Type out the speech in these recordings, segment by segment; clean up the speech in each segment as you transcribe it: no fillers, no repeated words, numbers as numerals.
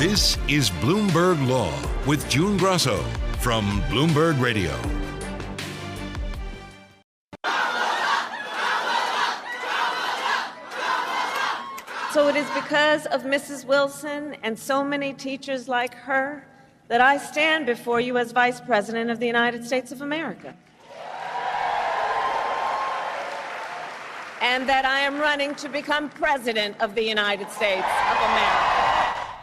This is Bloomberg Law with June Grasso from Bloomberg Radio. So it is because of Mrs. Wilson and so many teachers like her that I stand before you as Vice President of the United States of America. And that I am running to become President of the United States of America.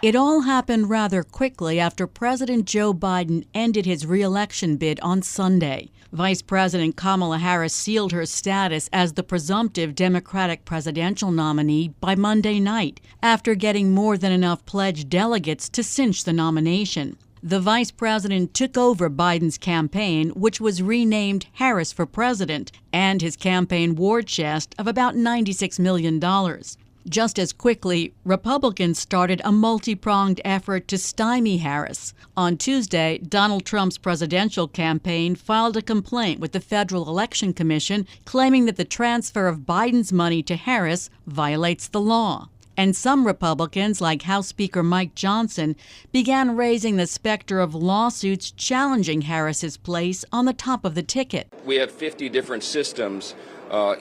It all happened rather quickly after President Joe Biden ended his re-election bid on Sunday. Vice President Kamala Harris sealed her status as the presumptive Democratic presidential nominee by Monday night, after getting more than enough pledged delegates to cinch the nomination. The vice president took over Biden's campaign, which was renamed Harris for President, and his campaign war chest of about $96 million. Just as quickly, Republicans started a multi-pronged effort to stymie Harris. On Tuesday, Donald Trump's presidential campaign filed a complaint with the Federal Election Commission, claiming that the transfer of Biden's money to Harris violates the law. And some Republicans, like House Speaker Mike Johnson, began raising the specter of lawsuits challenging Harris's place on the top of the ticket. We have 50 different systems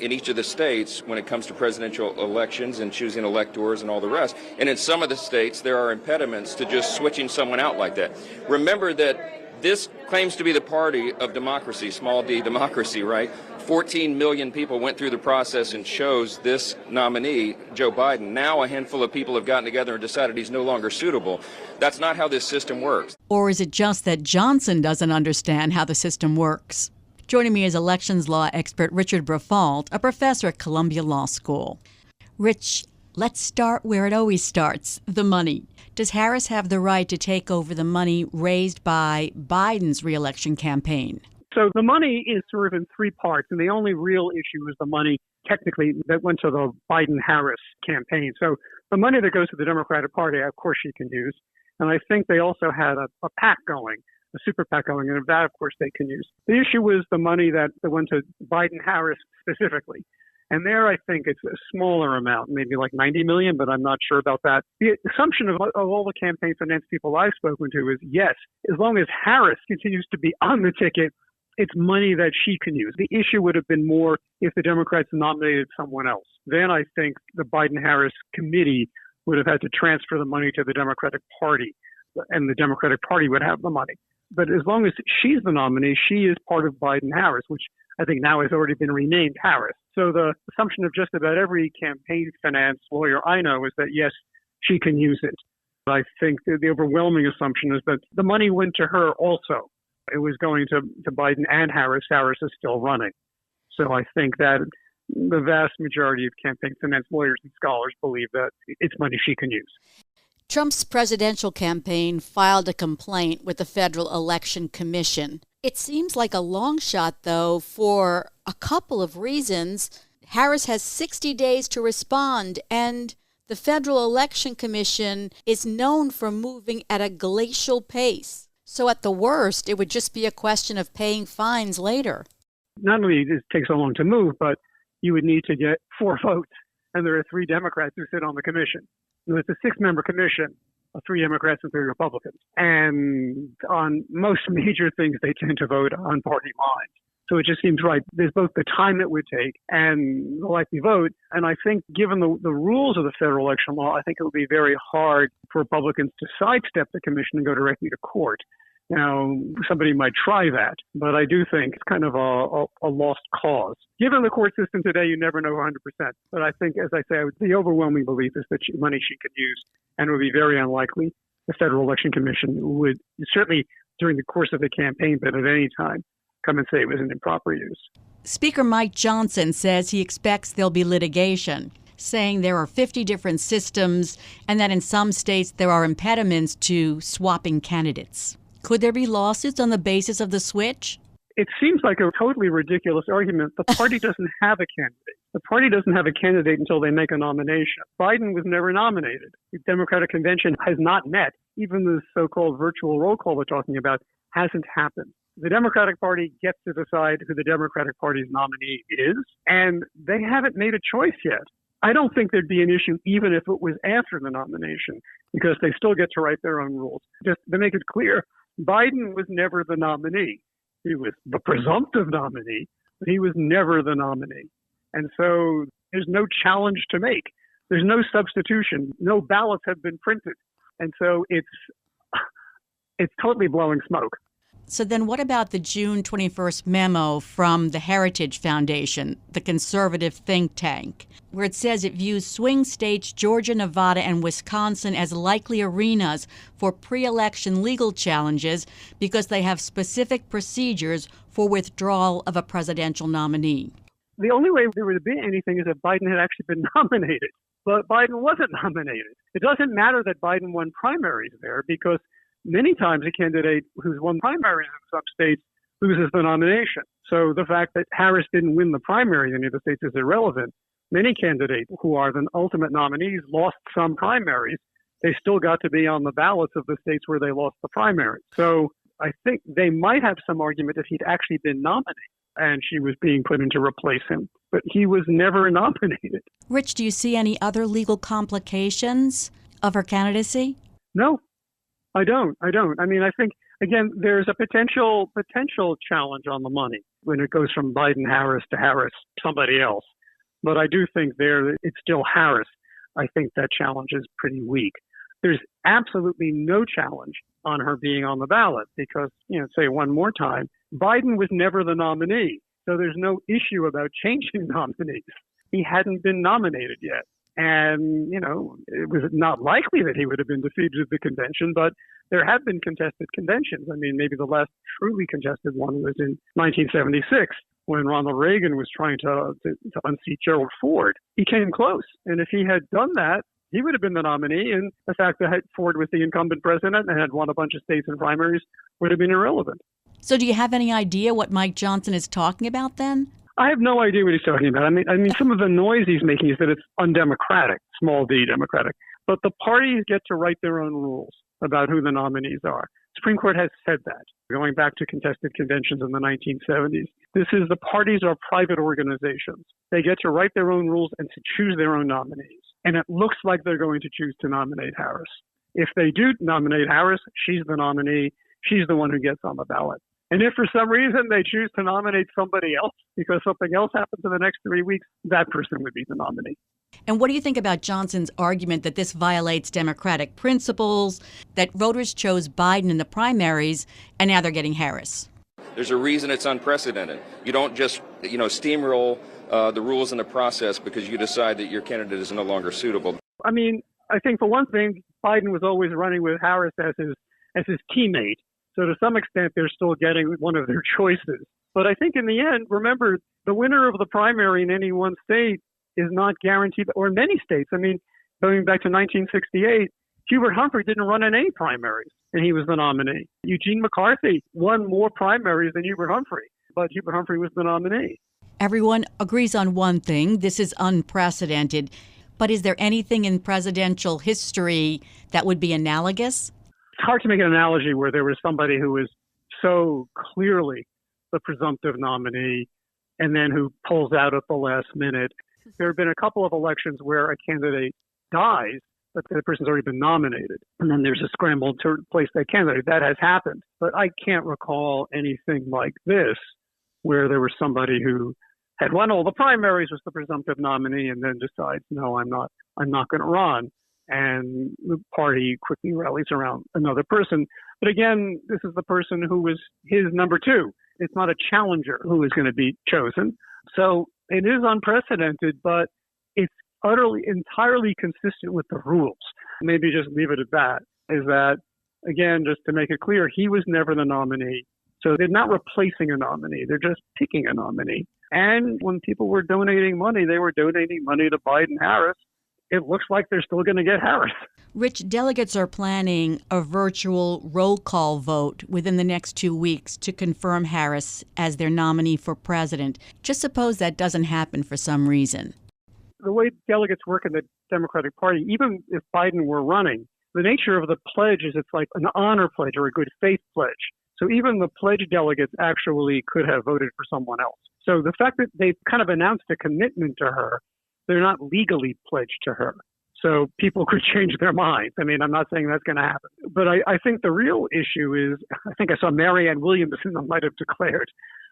in each of the states when it comes to presidential elections and choosing electors and all the rest. And in some of the states, there are impediments to just switching someone out like that. Remember that this claims to be the party of democracy, small d democracy, right? 14 million people went through the process and chose this nominee, Joe Biden. Now a handful of people have gotten together and decided he's no longer suitable. That's not how this system works. Or is it just that Johnson doesn't understand how the system works? Joining me is elections law expert Richard Brafalt, a professor at Columbia Law School. Rich, let's start where it always starts, the money. Does Harris have the right to take over the money raised by Biden's re-election campaign? So the money is sort of in three parts, and the only real issue is the money technically that went to the Biden-Harris campaign. So the money that goes to the Democratic Party, of course, she can use. And I think they also had a PAC going, a super PAC going, and that, of course, they can use. The issue was the money that went to Biden-Harris specifically. And there, I think it's a smaller amount, maybe like 90 million, but I'm not sure about that. The assumption of all the campaign finance people I've spoken to is, yes, as long as Harris continues to be on the ticket, it's money that she can use. The issue would have been more if the Democrats nominated someone else. Then I think the Biden-Harris committee would have had to transfer the money to the Democratic Party, and the Democratic Party would have the money. But as long as she's the nominee, she is part of Biden-Harris, which I think now has already been renamed Harris. So the assumption of just about every campaign finance lawyer I know is that, yes, she can use it. But I think the overwhelming assumption is that the money went to her also. It was going to Biden and Harris. Harris is still running. So I think that the vast majority of campaign finance lawyers and scholars believe that it's money she can use. Trump's presidential campaign filed a complaint with the Federal Election Commission. It seems like a long shot, though, for a couple of reasons. Harris has 60 days to respond, and the Federal Election Commission is known for moving at a glacial pace. So at the worst, it would just be a question of paying fines later. Not only does it take so long to move, but you would need to get 4 votes, and there are 3 Democrats who sit on the commission. And it's a 6-member commission of 3 Democrats and 3 Republicans. And on most major things, they tend to vote on party lines. So it just seems right. There's both the time it would take and the likely vote. And I think given the rules of the federal election law, I think it would be very hard for Republicans to sidestep the commission and go directly to court. Now, somebody might try that, but I do think it's kind of a lost cause. Given the court system today, you never know 100%. But I think, as I say, the overwhelming belief is that money she could use, and it would be very unlikely the Federal Election Commission would, certainly during the course of the campaign, but at any time, come and say it was an improper use. Speaker Mike Johnson says he expects there'll be litigation, saying there are 50 different systems and that in some states there are impediments to swapping candidates. Could there be lawsuits on the basis of the switch? It seems like a totally ridiculous argument. The party doesn't have a candidate. The party doesn't have a candidate until they make a nomination. Biden was never nominated. The Democratic Convention has not met. Even the so-called virtual roll call we're talking about hasn't happened. The Democratic Party gets to decide who the Democratic Party's nominee is, and they haven't made a choice yet. I don't think there'd be an issue even if it was after the nomination, because they still get to write their own rules. Just to make it clear, Biden was never the nominee. He was the presumptive nominee, but he was never the nominee. And so there's no challenge to make. There's no substitution. No ballots have been printed. And so it's totally blowing smoke. So then what about the June 21st memo from the Heritage Foundation, the conservative think tank, where it says it views swing states Georgia, Nevada, and Wisconsin as likely arenas for pre-election legal challenges because they have specific procedures for withdrawal of a presidential nominee? The only way there would be anything is if Biden had actually been nominated. But Biden wasn't nominated. It doesn't matter that Biden won primaries there, because many times a candidate who's won primaries in some states loses the nomination. So the fact that Harris didn't win the primary in any of the states is irrelevant. Many candidates who are the ultimate nominees lost some primaries. They still got to be on the ballots of the states where they lost the primary. So I think they might have some argument if he'd actually been nominated and she was being put in to replace him. But he was never nominated. Rich, do you see any other legal complications of her candidacy? No, I don't. I mean, I think, again, there's a potential challenge on the money when it goes from Biden-Harris to Harris, somebody else. But I do think it's still Harris. I think that challenge is pretty weak. There's absolutely no challenge on her being on the ballot because, say one more time, Biden was never the nominee. So there's no issue about changing nominees. He hadn't been nominated yet. And, it was not likely that he would have been defeated at the convention, but there have been contested conventions. I mean, maybe the last truly contested one was in 1976 when Ronald Reagan was trying to unseat Gerald Ford. He came close. And if he had done that, he would have been the nominee. And the fact that Ford was the incumbent president and had won a bunch of states and primaries would have been irrelevant. So do you have any idea what Mike Johnson is talking about then? I have no idea what he's talking about. I mean, some of the noise he's making is that it's undemocratic, small d democratic. But the parties get to write their own rules about who the nominees are. Supreme Court has said that, going back to contested conventions in the 1970s. The parties are private organizations. They get to write their own rules and to choose their own nominees. And it looks like they're going to choose to nominate Harris. If they do nominate Harris, she's the nominee. She's the one who gets on the ballot. And if for some reason they choose to nominate somebody else because something else happens in the next 3 weeks, that person would be the nominee. And what do you think about Johnson's argument that this violates democratic principles, that voters chose Biden in the primaries, and now they're getting Harris? There's a reason it's unprecedented. You don't just, steamroll the rules and the process because you decide that your candidate is no longer suitable. I mean, I think for one thing, Biden was always running with Harris as his teammate. So to some extent, they're still getting one of their choices. But I think in the end, remember, the winner of the primary in any one state is not guaranteed, or in many states. I mean, going back to 1968, Hubert Humphrey didn't run in any primaries, and he was the nominee. Eugene McCarthy won more primaries than Hubert Humphrey, but Hubert Humphrey was the nominee. Everyone agrees on one thing. This is unprecedented. But is there anything in presidential history that would be analogous? It's hard to make an analogy where there was somebody who was so clearly the presumptive nominee and then who pulls out at the last minute. There have been a couple of elections where a candidate dies, but the person's already been nominated. And then there's a scramble to replace that candidate. That has happened. But I can't recall anything like this where there was somebody who had won all the primaries, was the presumptive nominee, and then decides, no, I'm not going to run. And the party quickly rallies around another person. But again, this is the person who was his number two. It's not a challenger who is going to be chosen. So it is unprecedented, but it's entirely consistent with the rules. Maybe just leave it at that, is that, again, just to make it clear, he was never the nominee. So they're not replacing a nominee. They're just picking a nominee. And when people were donating money, they were donating money to Biden-Harris. It looks like they're still going to get Harris. Rich, delegates are planning a virtual roll call vote within the next 2 weeks to confirm Harris as their nominee for president. Just suppose that doesn't happen for some reason. The way delegates work in the Democratic Party, even if Biden were running, the nature of the pledge is it's like an honor pledge or a good faith pledge. So even the pledge delegates actually could have voted for someone else. So the fact that they kind of announced a commitment to her they're not legally pledged to her. So people could change their minds. I mean, I'm not saying that's going to happen. But I think the real issue is, I think I saw Marianne Williamson might have declared,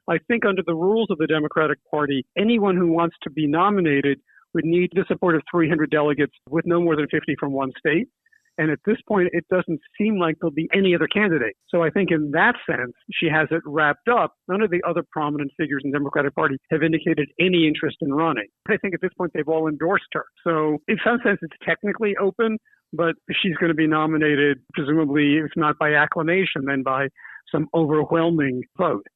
I think under the rules of the Democratic Party, anyone who wants to be nominated would need the support of 300 delegates with no more than 50 from one state. And at this point, it doesn't seem like there'll be any other candidate. So I think in that sense, she has it wrapped up. None of the other prominent figures in the Democratic Party have indicated any interest in running. I think at this point, they've all endorsed her. So in some sense, it's technically open, but she's going to be nominated, presumably, if not by acclamation, then by some overwhelming vote.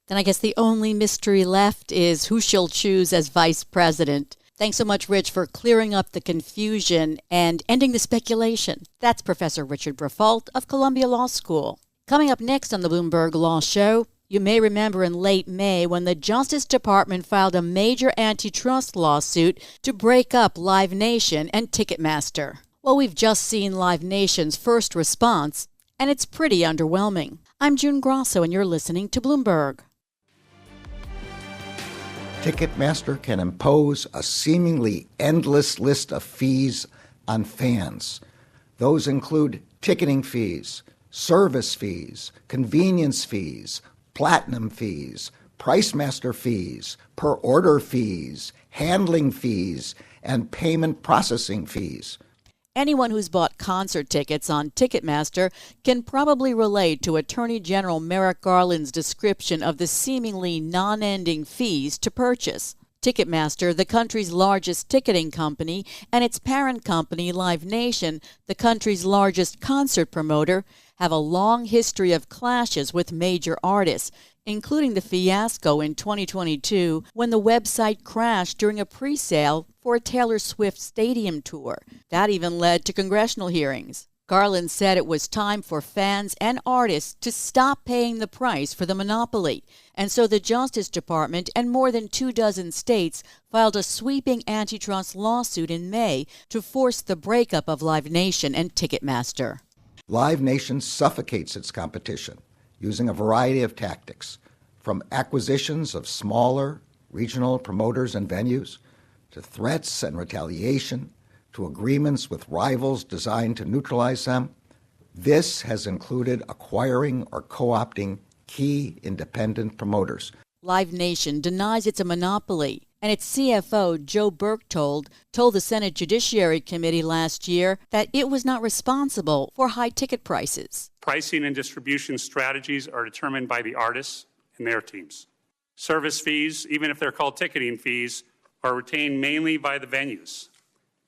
Then I guess the only mystery left is who she'll choose as vice president. Thanks so much, Rich, for clearing up the confusion and ending the speculation. That's Professor Richard Briffault of Columbia Law School. Coming up next on the Bloomberg Law Show, you may remember in late May when the Justice Department filed a major antitrust lawsuit to break up Live Nation and Ticketmaster. Well, we've just seen Live Nation's first response, and it's pretty underwhelming. I'm June Grasso, and you're listening to Bloomberg. Ticketmaster can impose a seemingly endless list of fees on fans. Those include ticketing fees, service fees, convenience fees, platinum fees, PriceMaster fees, per order fees, handling fees, and payment processing fees. Anyone who's bought concert tickets on Ticketmaster can probably relate to Attorney General Merrick Garland's description of the seemingly non-ending fees to purchase. Ticketmaster, the country's largest ticketing company, and its parent company, Live Nation, the country's largest concert promoter, have a long history of clashes with major artists, including the fiasco in 2022 when the website crashed during a pre-sale for a Taylor Swift stadium tour. That even led to congressional hearings. Garland said it was time for fans and artists to stop paying the price for the monopoly. And so the Justice Department and more than 24 states filed a sweeping antitrust lawsuit in May to force the breakup of Live Nation and Ticketmaster. Live Nation suffocates its competition using a variety of tactics, from acquisitions of smaller regional promoters and venues, to threats and retaliation, to agreements with rivals designed to neutralize them. This has included acquiring or co-opting key independent promoters. Live Nation denies it's a monopoly, and its CFO, Joe Berchtold, told the Senate Judiciary Committee last year that it was not responsible for high ticket prices. Pricing and distribution strategies are determined by the artists and their teams. Service fees, even if they're called ticketing fees, are retained mainly by the venues.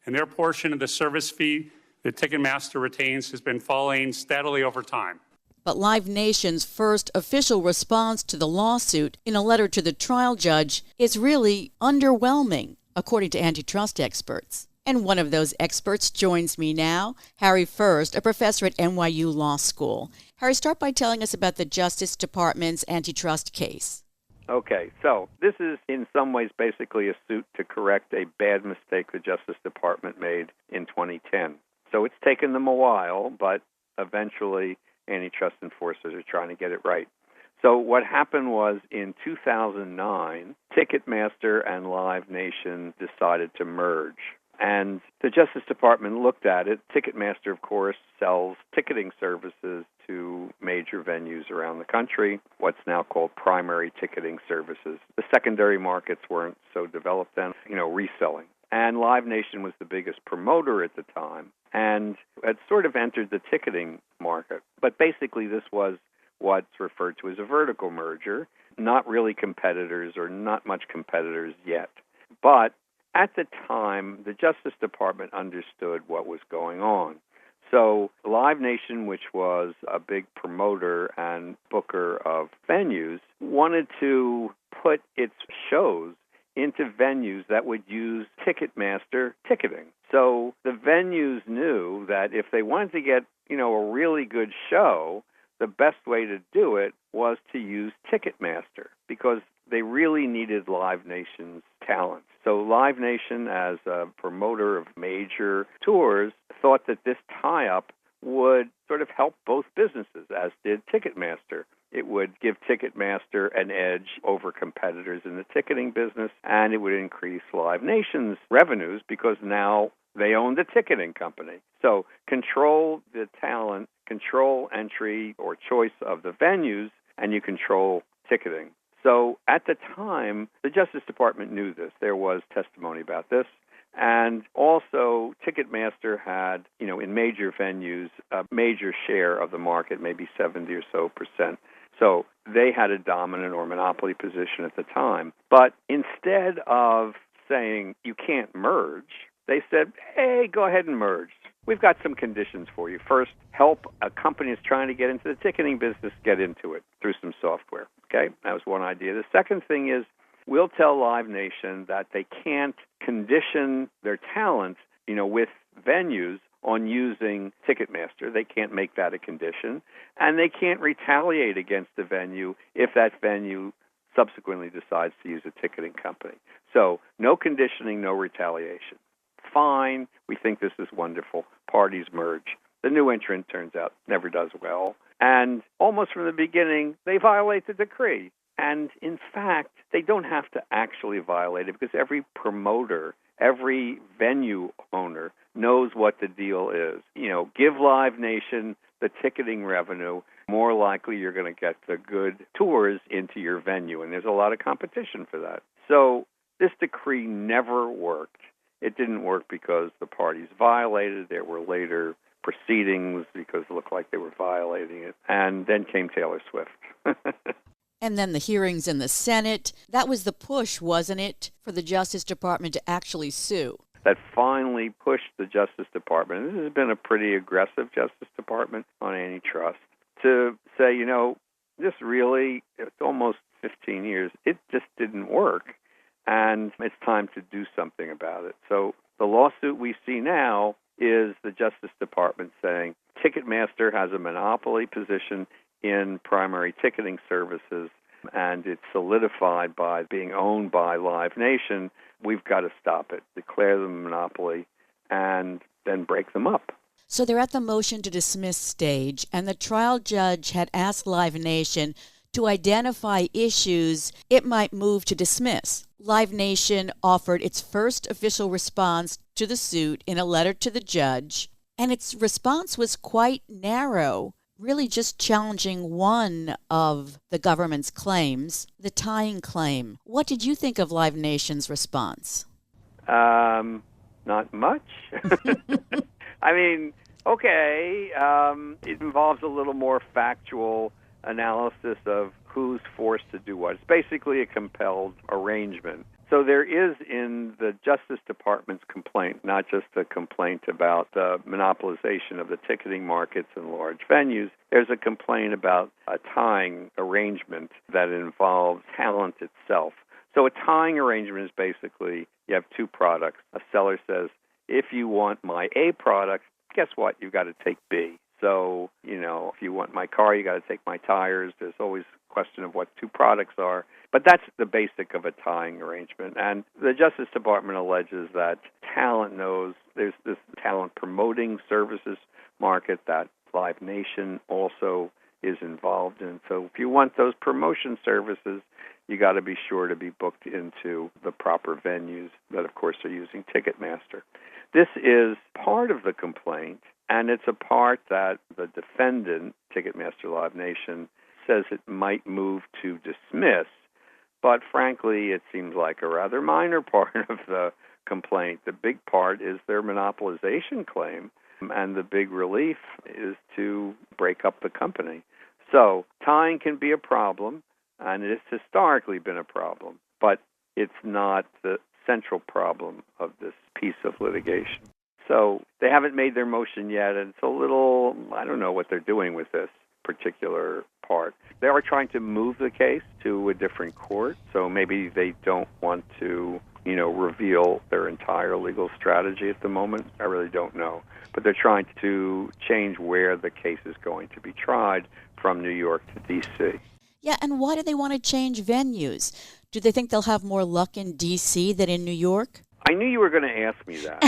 And their portion of the service fee that Ticketmaster retains has been falling steadily over time. But Live Nation's first official response to the lawsuit in a letter to the trial judge is really underwhelming, according to antitrust experts. And one of those experts joins me now, Harry First, a professor at NYU Law School. Harry, start by telling us about the Justice Department's antitrust case. Okay, so this is in some ways basically a suit to correct a bad mistake the Justice Department made in 2010. So it's taken them a while, but eventually antitrust enforcers are trying to get it right. So what happened was in 2009, Ticketmaster and Live Nation decided to merge. And the Justice Department looked at it. Ticketmaster, of course, sells ticketing services to major venues around the country, what's now called primary ticketing services. The secondary markets weren't so developed then, reselling. And Live Nation was the biggest promoter at the time and had sort of entered the ticketing market. But basically this was what's referred to as a vertical merger, not really competitors or not much competitors yet. But at the time, the Justice Department understood what was going on. So Live Nation, which was a big promoter and booker of venues, wanted to put its shows into venues that would use Ticketmaster ticketing. So the venues knew that if they wanted to get, a really good show, the best way to do it was to use Ticketmaster because they really needed Live Nation's talent. So Live Nation, as a promoter of major tours, thought that this tie-up would sort of help both businesses, as did Ticketmaster. It would give Ticketmaster an edge over competitors in the ticketing business, and it would increase Live Nation's revenues because now they own the ticketing company. So control the talent, control entry or choice of the venues, and you control ticketing. So at the time, the Justice Department knew this. There was testimony about this. And also, Ticketmaster had, in major venues, a major share of the market, maybe 70 or so percent. So they had a dominant or monopoly position at the time. But instead of saying you can't merge, they said, hey, go ahead and merge. We've got some conditions for you. First, help a company that's trying to get into the ticketing business get into it through some software. Okay, that was one idea. The second thing is we'll tell Live Nation that they can't condition their talent, with venues on using Ticketmaster. They can't make that a condition, and they can't retaliate against the venue if that venue subsequently decides to use a ticketing company. So no conditioning, no retaliation. Fine, we think this is wonderful. Parties merge. The new entrant, turns out, never does well. And almost from the beginning, they violate the decree. And in fact, they don't have to actually violate it because every promoter, every venue owner knows what the deal is. Give Live Nation the ticketing revenue, more likely you're going to get the good tours into your venue. And there's a lot of competition for that. So this decree never worked. It didn't work because the parties violated. There were later proceedings because it looked like they were violating it. And then came Taylor Swift. And then the hearings in the Senate. That was the push, wasn't it, for the Justice Department to actually sue? That finally pushed the Justice Department. This has been a pretty aggressive Justice Department on antitrust to say, this really, it's almost 15 years. It just didn't work. And it's time to do something about it. So the lawsuit we see now is the Justice Department saying Ticketmaster has a monopoly position in primary ticketing services, and it's solidified by being owned by Live Nation. We've got to stop it, declare them a monopoly, and then break them up. So they're at the motion to dismiss stage, and the trial judge had asked Live Nation to identify issues it might move to dismiss. Live Nation offered its first official response to the suit in a letter to the judge, and its response was quite narrow, really just challenging one of the government's claims, the tying claim. What did you think of Live Nation's response? Not much. I mean, okay, it involves a little more factual analysis of who's forced to do what. It's basically a compelled arrangement. So there is in the Justice Department's complaint, not just a complaint about the monopolization of the ticketing markets and large venues, there's a complaint about a tying arrangement that involves talent itself. So a tying arrangement is basically you have two products. A seller says, if you want my A product, guess what? You've got to take B. So, if you want my car, you got to take my tires. There's always a question of what two products are. But that's the basic of a tying arrangement. And the Justice Department alleges that talent knows there's this talent promoting services market that Live Nation also is involved in. So if you want those promotion services, you got to be sure to be booked into the proper venues that, of course, are using Ticketmaster. This is part of the complaint, and it's a part that the defendant, Ticketmaster Live Nation, says it might move to dismiss. But frankly, it seems like a rather minor part of the complaint. The big part is their monopolization claim, and the big relief is to break up the company. So tying can be a problem, and it has historically been a problem, but it's not the central problem of this piece of litigation. So they haven't made their motion yet, and it's a little, I don't know what they're doing with this particular part. They are trying to move the case to a different court, so maybe they don't want to, reveal their entire legal strategy at the moment. I really don't know. But they're trying to change where the case is going to be tried from New York to D.C. Yeah, and why do they want to change venues? Do they think they'll have more luck in D.C. than in New York? I knew you were going to ask me that.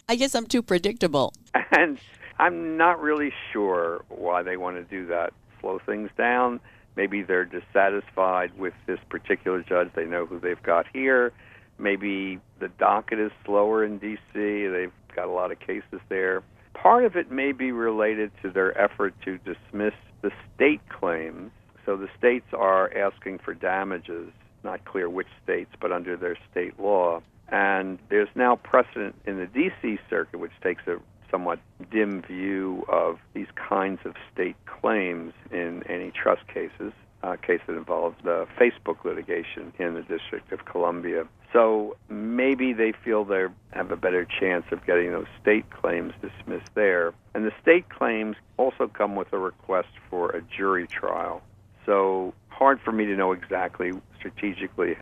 I guess I'm too predictable. And I'm not really sure why they want to do that. Slow things down. Maybe they're dissatisfied with this particular judge. They know who they've got here. Maybe the docket is slower in D.C. They've got a lot of cases there. Part of it may be related to their effort to dismiss the state claims. So the states are asking for damages, not clear which states, but under their state law. And there's now precedent in the D.C. Circuit, which takes a somewhat dim view of these kinds of state claims in antitrust cases, a case that involves the Facebook litigation in the District of Columbia. So maybe they feel they have a better chance of getting those state claims dismissed there. And the state claims also come with a request for a jury trial. So hard for me to know exactly strategically,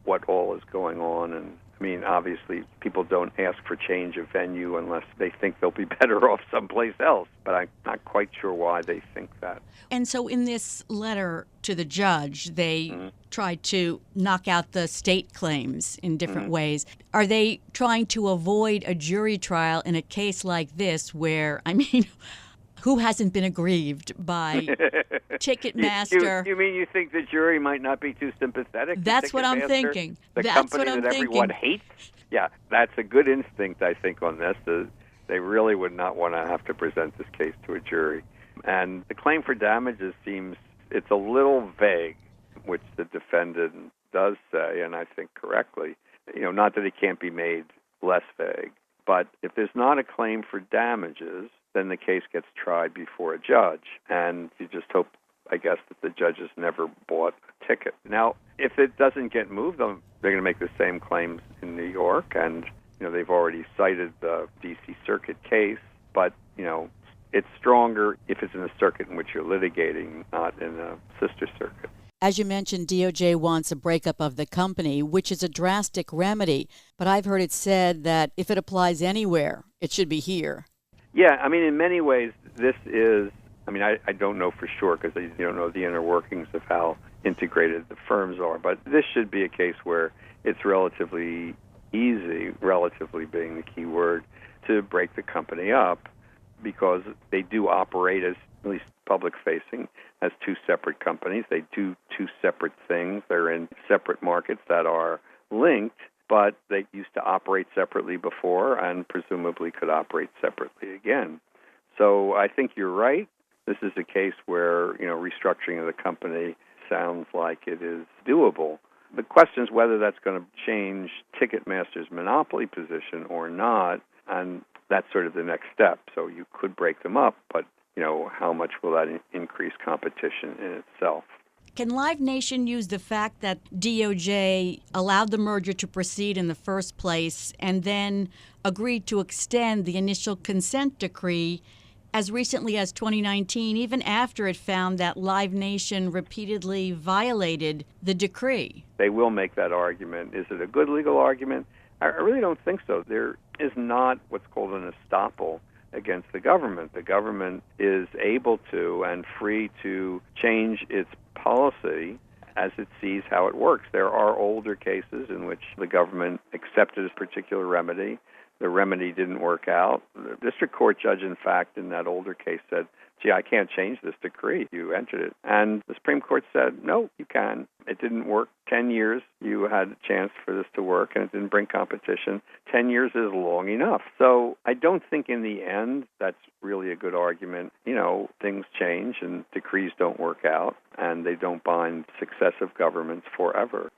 what all is going on. And I mean, obviously, people don't ask for change of venue unless they think they'll be better off someplace else. But I'm not quite sure why they think that. And so in this letter to the judge, they tried to knock out the state claims in different ways. Are they trying to avoid a jury trial in a case like this where, I mean, who hasn't been aggrieved by Ticketmaster? You mean you think the jury might not be too sympathetic? That's what I'm thinking. The company that everyone hates? Yeah, that's a good instinct, I think, on this. They really would not want to have to present this case to a jury. And the claim for damages it's a little vague, which the defendant does say, and I think correctly. Not that it can't be made less vague, but if there's not a claim for damages, then the case gets tried before a judge. And you just hope, I guess, that the judges never bought a ticket. Now, if it doesn't get moved, they're going to make the same claims in New York. And, they've already cited the D.C. Circuit case. But, it's stronger if it's in a circuit in which you're litigating, not in a sister circuit. As you mentioned, DOJ wants a breakup of the company, which is a drastic remedy. But I've heard it said that if it applies anywhere, it should be here. Yeah, I mean, in many ways, this is, I don't know for sure because you don't know the inner workings of how integrated the firms are, but this should be a case where it's relatively easy, relatively being the key word, to break the company up because they do operate as, at least public-facing, as two separate companies. They do two separate things. They're in separate markets that are linked, but they used to operate separately before and presumably could operate separately again. So I think you're right. This is a case where, restructuring of the company sounds like it is doable. The question is whether that's going to change Ticketmaster's monopoly position or not, and that's sort of the next step. So you could break them up, but, how much will that increase competition in itself? Can Live Nation use the fact that DOJ allowed the merger to proceed in the first place and then agreed to extend the initial consent decree as recently as 2019, even after it found that Live Nation repeatedly violated the decree? They will make that argument. Is it a good legal argument? I really don't think so. There is not what's called an estoppel against the government. The government is able to and free to change its policy as it sees how it works. There are older cases in which the government accepted a particular remedy. The remedy didn't work out. The district court judge, in fact, in that older case said, gee, I can't change this decree. You entered it. And the Supreme Court said, no, you can. It didn't work 10 years. You had a chance for this to work, and it didn't bring competition. 10 years is long enough. So I don't think in the end that's really a good argument. Things change, and decrees don't work out, and they don't bind successive governments forever.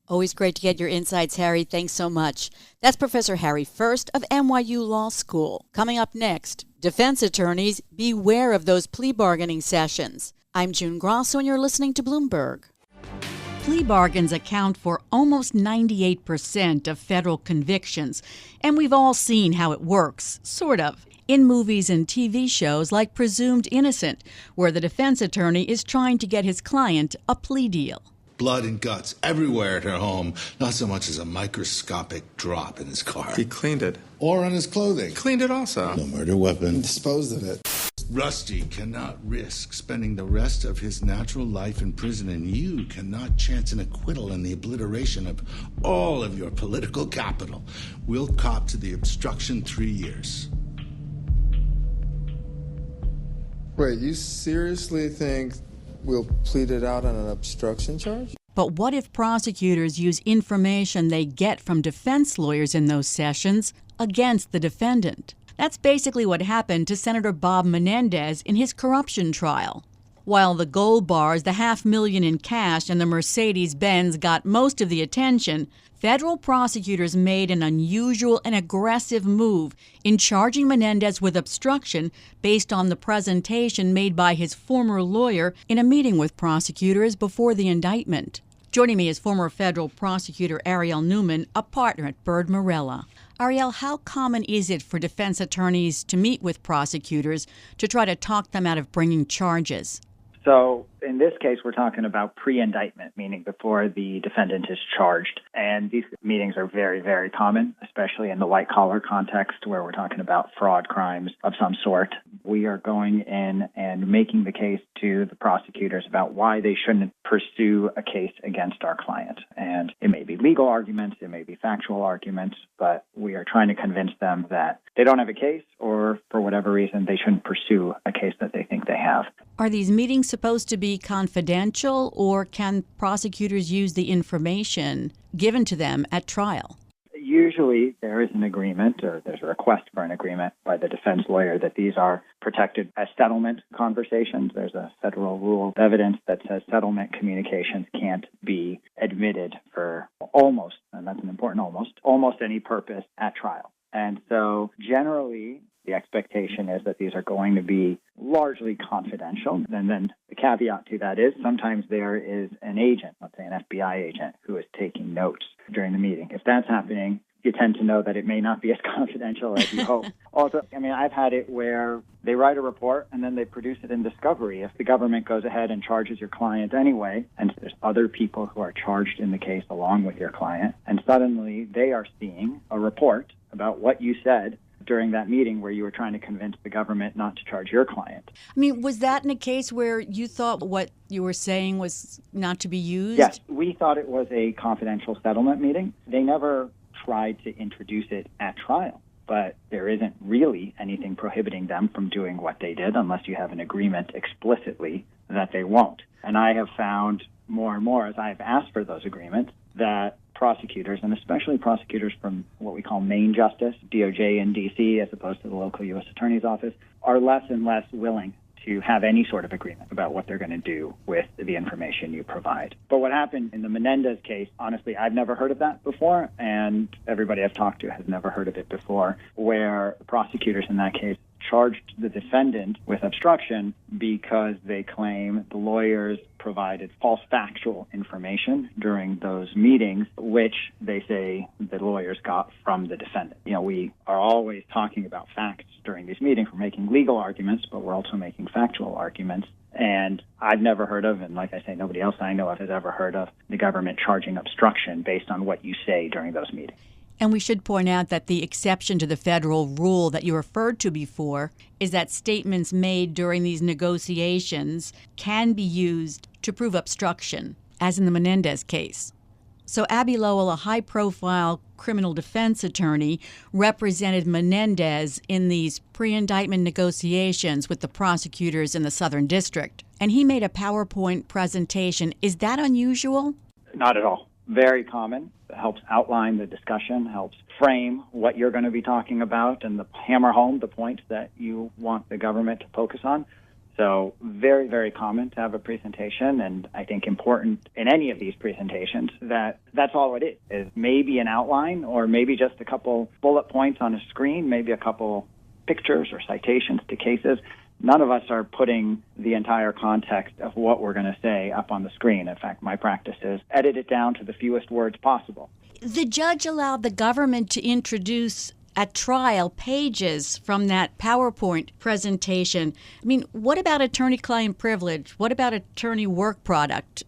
Always great to get your insights, Harry. Thanks so much. That's Professor Harry First of NYU Law School. Coming up next, defense attorneys, beware of those plea bargaining sessions. I'm June Grasso, and you're listening to Bloomberg. Plea bargains account for almost 98% of federal convictions, and we've all seen how it works, sort of, in movies and TV shows like Presumed Innocent, where the defense attorney is trying to get his client a plea deal. Blood and guts everywhere at her home, not so much as a microscopic drop in his car. He cleaned it. Or on his clothing. Cleaned it also. No murder weapon. Disposed of it. Rusty cannot risk spending the rest of his natural life in prison, and you cannot chance an acquittal and the obliteration of all of your political capital. We'll cop to the obstruction 3 years. Wait, you seriously think we'll plead it out on an obstruction charge? But what if prosecutors use information they get from defense lawyers in those sessions against the defendant? That's basically what happened to Senator Bob Menendez in his corruption trial. While the gold bars, the $500,000 in cash, and the Mercedes-Benz got most of the attention, federal prosecutors made an unusual and aggressive move in charging Menendez with obstruction based on the presentation made by his former lawyer in a meeting with prosecutors before the indictment. Joining me is former federal prosecutor Ariel Newman, a partner at Byrd Morella. Ariel, how common is it for defense attorneys to meet with prosecutors to try to talk them out of bringing charges? So in this case, we're talking about pre-indictment, meaning before the defendant is charged. And these meetings are very, very common, especially in the white-collar context where we're talking about fraud crimes of some sort. We are going in and making the case to the prosecutors about why they shouldn't pursue a case against our client. And it may be legal arguments, it may be factual arguments, but we are trying to convince them that they don't have a case or for whatever reason they shouldn't pursue a case that they think they have. Are these meetings supposed to be confidential, or can prosecutors use the information given to them at trial? Usually there is an agreement, or there's a request for an agreement by the defense lawyer that these are protected as settlement conversations. There's a federal rule of evidence that says settlement communications can't be admitted for almost, and that's an important almost any purpose at trial. And so generally, the expectation is that these are going to be largely confidential. And then the caveat to that is sometimes there is an agent, let's say an FBI agent, who is taking notes during the meeting. If that's happening, you tend to know that it may not be as confidential as you hope. Also, I've had it where they write a report and then they produce it in discovery. If the government goes ahead and charges your client anyway, and there's other people who are charged in the case along with your client, and suddenly they are seeing a report about what you said during that meeting where you were trying to convince the government not to charge your client. Was that in a case where you thought what you were saying was not to be used? Yes, we thought it was a confidential settlement meeting. They never tried to introduce it at trial, but there isn't really anything prohibiting them from doing what they did unless you have an agreement explicitly that they won't. And I have found more and more as I've asked for those agreements that prosecutors, and especially prosecutors from what we call main justice, DOJ in D.C., as opposed to the local U.S. Attorney's Office, are less and less willing to have any sort of agreement about what they're going to do with the information you provide. But what happened in the Menendez case, honestly, I've never heard of that before, and everybody I've talked to has never heard of it before, where the prosecutors in that case charged the defendant with obstruction because they claim the lawyers provided false factual information during those meetings, which they say the lawyers got from the defendant. We are always talking about facts during these meetings. We're making legal arguments, but we're also making factual arguments. And I've never heard of, and like I say, nobody else I know of has ever heard of the government charging obstruction based on what you say during those meetings. And we should point out that the exception to the federal rule that you referred to before is that statements made during these negotiations can be used to prove obstruction, as in the Menendez case. So Abby Lowell, a high-profile criminal defense attorney, represented Menendez in these pre-indictment negotiations with the prosecutors in the Southern District. And he made a PowerPoint presentation. Is that unusual? Not at all. Very common. It helps outline the discussion, helps frame what you're going to be talking about, and hammer home the points that you want the government to focus on. So very, very common to have a presentation, and I think important in any of these presentations that's all it is maybe an outline or maybe just a couple bullet points on a screen, maybe a couple pictures or citations to cases. None of us are putting the entire context of what we're going to say up on the screen. In fact, my practice is edit it down to the fewest words possible. The judge allowed the government to introduce at trial pages from that PowerPoint presentation. What about attorney-client privilege? What about attorney work product?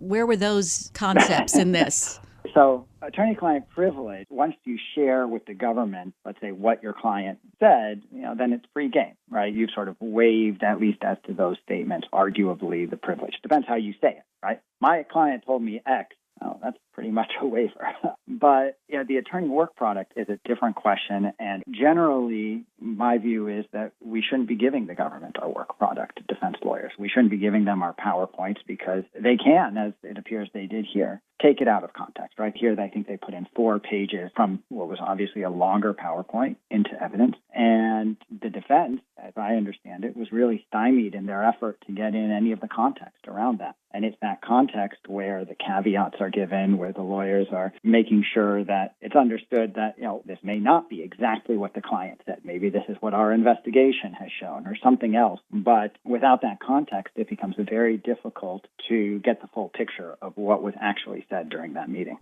Where were those concepts in this? So attorney-client privilege, once you share with the government, let's say, what your client said, then it's free game, right? You've sort of waived, at least as to those statements, arguably the privilege. Depends how you say it, right? My client told me X. Oh, that's pretty much a waiver. But the attorney work product is a different question. And generally, my view is that we shouldn't be giving the government our work product, defense lawyers. We shouldn't be giving them our PowerPoints because they can, as it appears they did here, take it out of context. Right here, I think they put in 4 pages from what was obviously a longer PowerPoint into evidence. And the defense, as I understand it, was really stymied in their effort to get in any of the context around that. And it's that context where the caveats are given, where the lawyers are making sure that it's understood that, this may not be exactly what the client said. Maybe this is what our investigation has shown or something else. But without that context, it becomes very difficult to get the full picture of what was actually said during that meeting.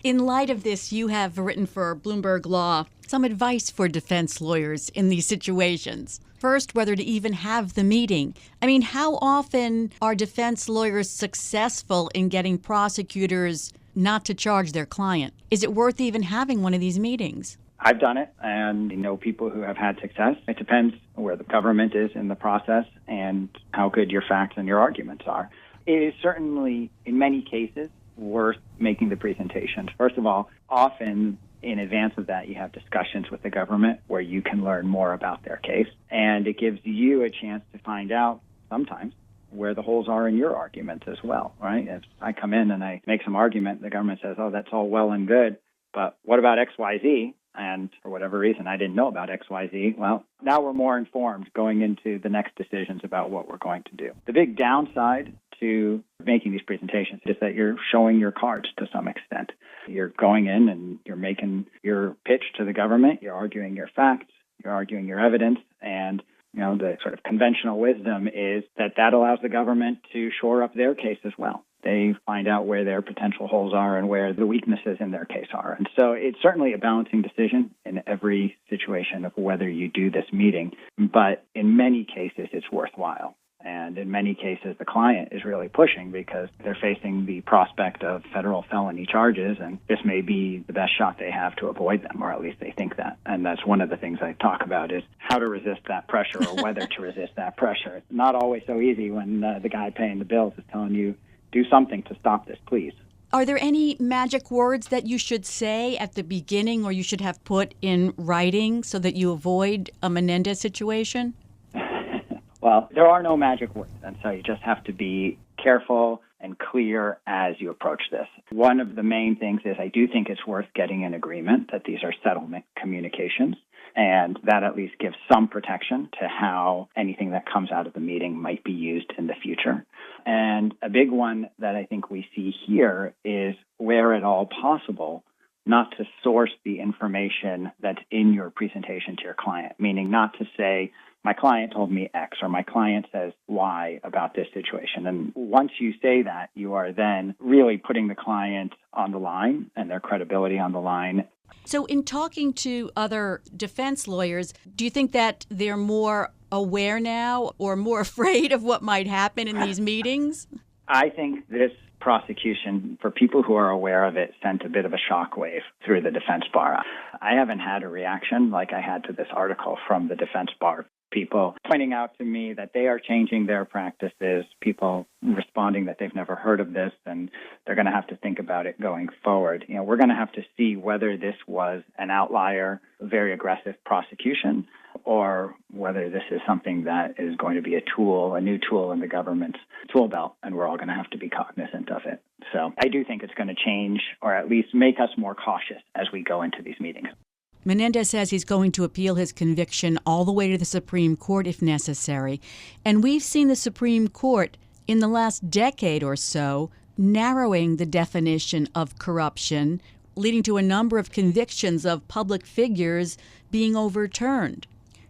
In light of this, you have written for Bloomberg Law some advice for defense lawyers in these situations. First, whether to even have the meeting. I mean, how often are defense lawyers successful in getting prosecutors not to charge their client? Is it worth even having one of these meetings? I've done it, and I know people who have had success. It depends where the government is in the process and how good your facts and your arguments are. It is certainly, in many cases, worth making the presentations. First of all, often in advance of that, you have discussions with the government where you can learn more about their case, and it gives you a chance to find out sometimes where the holes are in your arguments as well, right? If I come in and I make some argument, the government says, oh, that's all well and good, but what about XYZ? And for whatever reason, I didn't know about XYZ. Well, now we're more informed going into the next decisions about what we're going to do. The big downside to making these presentations is that you're showing your cards to some extent. You're going in and you're making your pitch to the government. You're arguing your facts. You're arguing your evidence. And the sort of conventional wisdom is that allows the government to shore up their case as well. They find out where their potential holes are and where the weaknesses in their case are. And so it's certainly a balancing decision in every situation of whether you do this meeting. But in many cases, it's worthwhile. And in many cases, the client is really pushing because they're facing the prospect of federal felony charges, and this may be the best shot they have to avoid them, or at least they think that. And that's one of the things I talk about is how to resist that pressure or whether to resist that pressure. It's not always so easy when the guy paying the bills is telling you, do something to stop this, please. Are there any magic words that you should say at the beginning or you should have put in writing so that you avoid a Menendez situation? Well, there are no magic words, and so you just have to be careful and clear as you approach this. One of the main things is I do think it's worth getting an agreement that these are settlement communications, and that at least gives some protection to how anything that comes out of the meeting might be used in the future. And a big one that I think we see here is where at all possible, not to source the information that's in your presentation to your client, meaning not to say, my client told me X or my client says Y about this situation. And once you say that, you are then really putting the client on the line and their credibility on the line. So in talking to other defense lawyers, do you think that they're more aware now or more afraid of what might happen in these meetings? I think this prosecution, for people who are aware of it, sent a bit of a shockwave through the defense bar. I haven't had a reaction like I had to this article from the defense bar. People pointing out to me that they are changing their practices, people responding that they've never heard of this and they're going to have to think about it going forward. We're going to have to see whether this was an outlier, very aggressive prosecution, or whether this is something that is going to be a new tool in the government's tool belt, and we're all going to have to be cognizant of it. So I do think it's going to change, or at least make us more cautious as we go into these meetings. Menendez says he's going to appeal his conviction all the way to the Supreme Court if necessary. And we've seen the Supreme Court in the last decade or so narrowing the definition of corruption, leading to a number of convictions of public figures being overturned.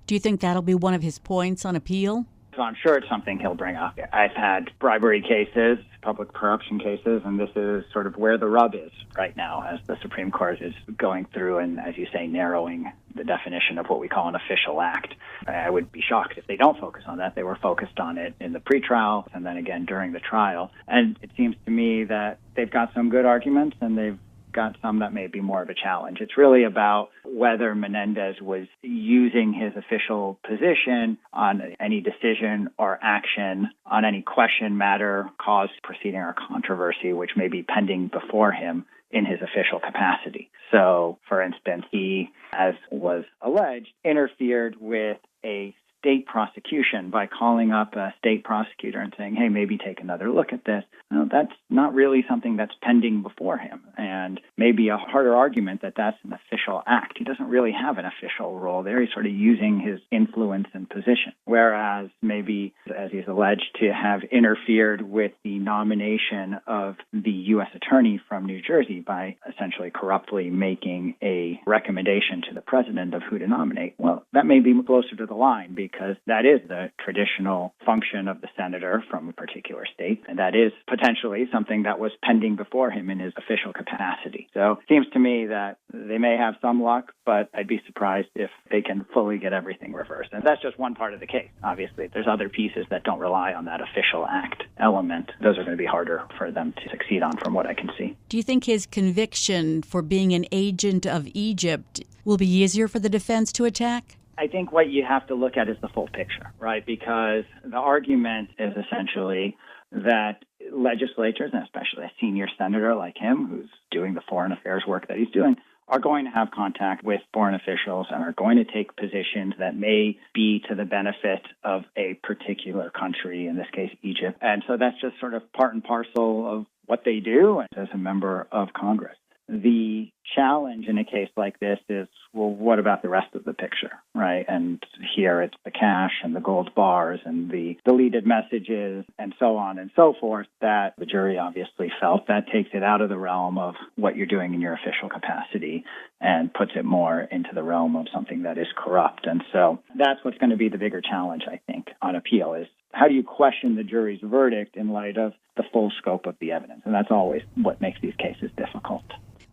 Do you think that'll be one of his points on appeal? So I'm sure it's something he'll bring up. I've had bribery cases, public corruption cases, and this is sort of where the rub is right now as the Supreme Court is going through and, as you say, narrowing the definition of what we call an official act. I would be shocked if they don't focus on that. They were focused on it in the pretrial and then again during the trial. And it seems to me that they've got some good arguments and they've got some that may be more of a challenge. It's really about whether Menendez was using his official position on any decision or action on any question, matter, cause, proceeding, or controversy, which may be pending before him in his official capacity. So, for instance, he as was alleged, interfered with a state prosecution by calling up a state prosecutor and saying, hey, maybe take another look at this. Well, that's not really something that's pending before him, and maybe a harder argument that that's an official act. He doesn't really have an official role there. He's sort of using his influence and position, whereas maybe, as he's alleged, to have interfered with the nomination of the U.S. attorney from New Jersey by essentially corruptly making a recommendation to the president of who to nominate. Well, that may be closer to the line because that is the traditional function of the senator from a particular state, and that is potentially something that was pending before him in his official capacity. So it seems to me that they may have some luck, but I'd be surprised if they can fully get everything reversed. And that's just one part of the case. Obviously, there's other pieces that don't rely on that official act element. Those are going to be harder for them to succeed on from what I can see. Do you think his conviction for being an agent of Egypt will be easier for the defense to attack? I think what you have to look at is the full picture, right? Because the argument is essentially that legislators, and especially a senior senator like him, who's doing the foreign affairs work that he's doing, are going to have contact with foreign officials and are going to take positions that may be to the benefit of a particular country, in this case, Egypt. And so that's just sort of part and parcel of what they do as a member of Congress. The challenge in a case like this is, well, what about the rest of the picture, right? And here it's the cash and the gold bars and the deleted messages and so on and so forth that the jury obviously felt that takes it out of the realm of what you're doing in your official capacity and puts it more into the realm of something that is corrupt. And so that's what's going to be the bigger challenge, I think, on appeal is how do you question the jury's verdict in light of the full scope of the evidence? And that's always what makes these cases difficult.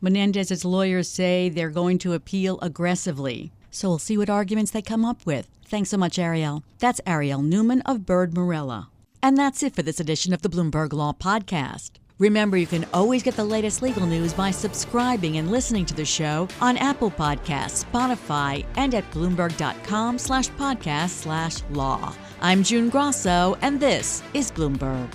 Menendez's lawyers say they're going to appeal aggressively. So we'll see what arguments they come up with. Thanks so much, Ariel. That's Ariel Newman of Bird Morella. And that's it for this edition of the Bloomberg Law Podcast. Remember, you can always get the latest legal news by subscribing and listening to the show on Apple Podcasts, Spotify, and at Bloomberg.com/podcast/law. I'm June Grasso, and this is Bloomberg.